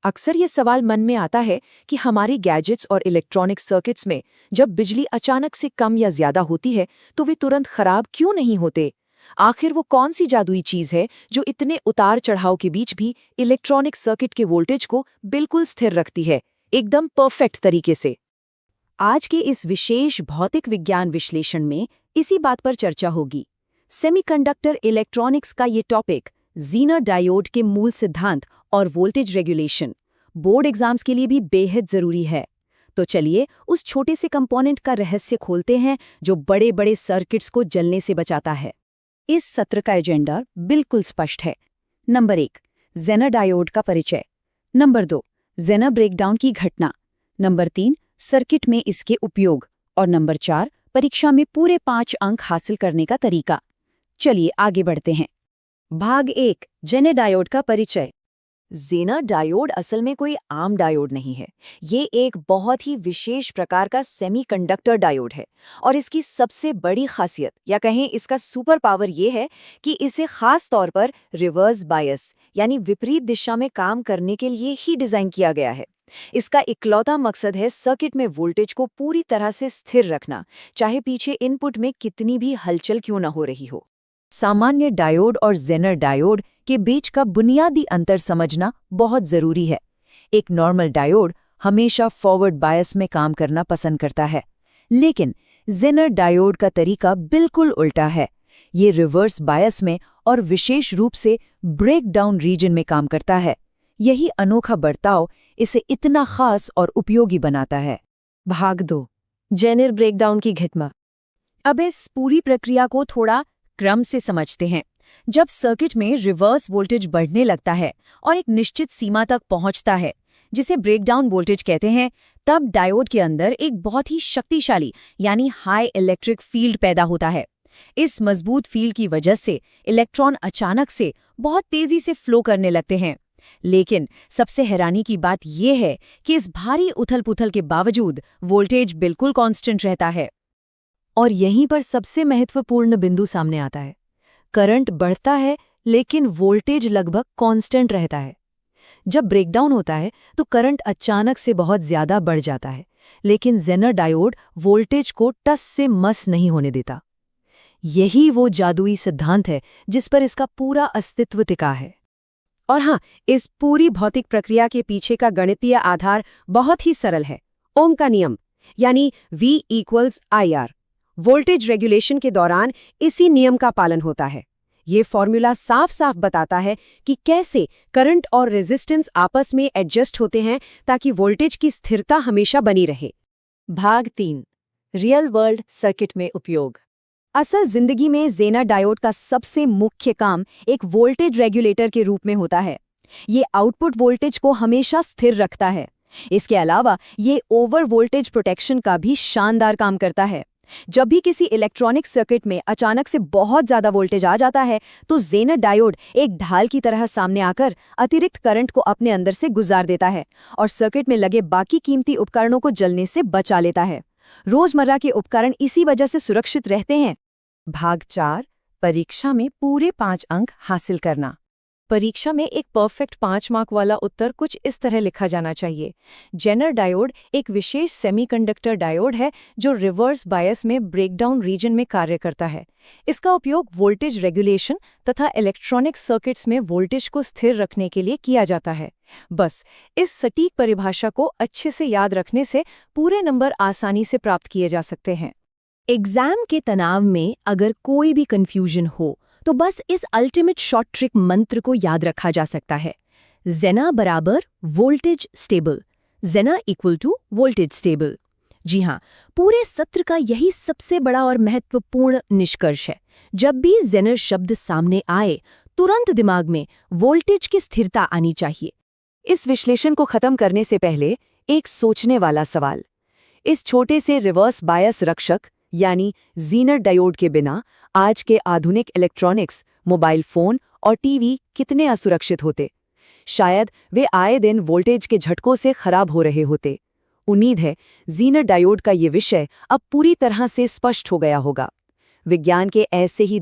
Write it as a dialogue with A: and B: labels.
A: अक्सर ये सवाल मन में आता है कि हमारी गैजेट्स और इलेक्ट्रॉनिक सर्किट्स में जब बिजली अचानक से कम या ज्यादा होती है तो वे तुरंत खराब क्यों नहीं होते। आखिर वो कौन सी जादुई चीज है जो इतने उतार चढ़ाव के बीच भी इलेक्ट्रॉनिक सर्किट के वोल्टेज को बिल्कुल स्थिर रखती है, एकदम परफेक्ट तरीके से।
B: आज के इस विशेष भौतिक विज्ञान विश्लेषण में इसी बात पर चर्चा होगी। सेमीकंडक्टर इलेक्ट्रॉनिक्स का ये टॉपिक, ज़ीनर डायोड के मूल सिद्धांत और वोल्टेज रेगुलेशन, बोर्ड एग्जाम्स के लिए भी बेहद जरूरी है। तो चलिए उस छोटे से कंपोनेंट का रहस्य खोलते हैं जो बड़े बड़े सर्किट्स को जलने से बचाता है। इस सत्र का एजेंडा बिल्कुल स्पष्ट है। नंबर 1, ज़ेनर डायोड का परिचय। नंबर 2, ज़ेनर ब्रेकडाउन की घटना। नंबर 3, सर्किट में इसके उपयोग। और नंबर 4, परीक्षा में पूरे 5 अंक हासिल करने का तरीका। चलिए आगे बढ़ते हैं। भाग 1, ज़ेनर डायोड का परिचय।
A: ज़ेनर डायोड असल में कोई आम डायोड नहीं है। ये एक बहुत ही विशेष प्रकार का सेमीकंडक्टर डायोड है और इसकी सबसे बड़ी खासियत या कहें इसका सुपर पावर ये है कि इसे खास तौर पर रिवर्स बायस यानी विपरीत दिशा में काम करने के लिए ही डिज़ाइन किया गया है। इसका इकलौता मकसद है सर्किट में वोल्टेज को पूरी तरह से स्थिर रखना, चाहे पीछे इनपुट में कितनी भी हलचल क्यों न हो रही हो।
B: सामान्य डायोड और ज़ेनर डायोड के बीच का बुनियादी अंतर समझना बहुत जरूरी है। एक नॉर्मल डायोड हमेशा फॉरवर्ड बायस में काम करना पसंद करता है, लेकिन ज़ेनर डायोड का तरीका बिल्कुल उल्टा है। ये रिवर्स बायस में और विशेष रूप से ब्रेकडाउन रीजन में काम करता है। यही अनोखा बर्ताव इसे इतना खास और उपयोगी बनाता है।
A: भाग 2, ज़ेनर ब्रेकडाउन की घटना। अब इस पूरी प्रक्रिया को थोड़ा क्रम से समझते हैं। जब सर्किट में रिवर्स वोल्टेज बढ़ने लगता है और एक निश्चित सीमा तक पहुंचता है, जिसे ब्रेकडाउन वोल्टेज कहते हैं, तब डायोड के अंदर एक बहुत ही शक्तिशाली यानी हाई इलेक्ट्रिक फील्ड पैदा होता है। इस मजबूत फील्ड की वजह से इलेक्ट्रॉन अचानक से बहुत तेजी से फ्लो करने लगते हैं। लेकिन सबसे हैरानी की बात यह है कि इस भारी उथल-पुथल के बावजूद वोल्टेज बिल्कुल कांस्टेंट रहता है।
B: और यहीं पर सबसे महत्वपूर्ण बिंदु सामने आता है। करंट बढ़ता है लेकिन वोल्टेज लगभग कांस्टेंट रहता है। जब ब्रेकडाउन होता है तो करंट अचानक से बहुत ज्यादा बढ़ जाता है, लेकिन ज़ेनर डायोड वोल्टेज को टस से मस नहीं होने देता। यही वो जादुई सिद्धांत है जिस पर इसका पूरा अस्तित्व टिका है।
A: और हाँ, इस पूरी भौतिक प्रक्रिया के पीछे का गणितीय आधार बहुत ही सरल है। ओम का नियम यानी V=IR। वोल्टेज रेगुलेशन के दौरान इसी नियम का पालन होता है। ये फॉर्मूला साफ साफ बताता है कि कैसे करंट और रेजिस्टेंस आपस में एडजस्ट होते हैं ताकि वोल्टेज की स्थिरता हमेशा बनी रहे।
B: भाग 3, रियल वर्ल्ड सर्किट में उपयोग।
A: असल जिंदगी में ज़ेनर डायोड का सबसे मुख्य काम एक वोल्टेज रेगुलेटर के रूप में होता है। ये आउटपुट वोल्टेज को हमेशा स्थिर रखता है। इसके अलावा ये ओवर वोल्टेज प्रोटेक्शन का भी शानदार काम करता है। जब भी किसी इलेक्ट्रॉनिक सर्किट में अचानक से बहुत ज्यादा वोल्टेज आ जाता है तो ज़ेनर डायोड एक ढाल की तरह सामने आकर अतिरिक्त करंट को अपने अंदर से गुजार देता है और सर्किट में लगे बाकी कीमती उपकरणों को जलने से बचा लेता है। रोजमर्रा के उपकरण इसी वजह से सुरक्षित रहते हैं। भाग 4, परीक्षा में पूरे 5 अंक हासिल करना। परीक्षा में एक परफेक्ट 5 मार्क वाला उत्तर कुछ इस तरह लिखा जाना चाहिए। ज़ेनर डायोड एक विशेष सेमीकंडक्टर डायोड है जो रिवर्स बायस में ब्रेकडाउन रीजन में कार्य करता है। इसका उपयोग वोल्टेज रेगुलेशन तथा इलेक्ट्रॉनिक सर्किट्स में वोल्टेज को स्थिर रखने के लिए किया जाता है। बस इस सटीक परिभाषा को अच्छे से याद रखने से पूरे नंबर आसानी से प्राप्त किए जा सकते हैं। एग्जाम के तनाव में अगर कोई भी कंफ्यूजन हो तो बस इस अल्टीमेट शॉर्ट ट्रिक मंत्र को याद रखा जा सकता है। ज़ेनर बराबर voltage stable, Zener equal to voltage stable. जी हाँ, पूरे सत्र का यही सबसे बड़ा और महत्वपूर्ण निष्कर्ष है। जब भी ज़ेनर शब्द सामने आए तुरंत दिमाग में वोल्टेज की स्थिरता आनी चाहिए। इस विश्लेषण को खत्म करने से पहले एक सोचने वाला सवाल। इस छोटे से रिवर्स बायस रक्षक यानी ज़ेनर डायोड के बिना आज के आधुनिक इलेक्ट्रॉनिक्स, मोबाइल फोन और टीवी कितने असुरक्षित होते। शायद वे आए दिन वोल्टेज के झटकों से खराब हो रहे होते। उम्मीद है ज़ेनर डायोड का ये विषय अब पूरी तरह से स्पष्ट हो गया होगा। विज्ञान के ऐसे ही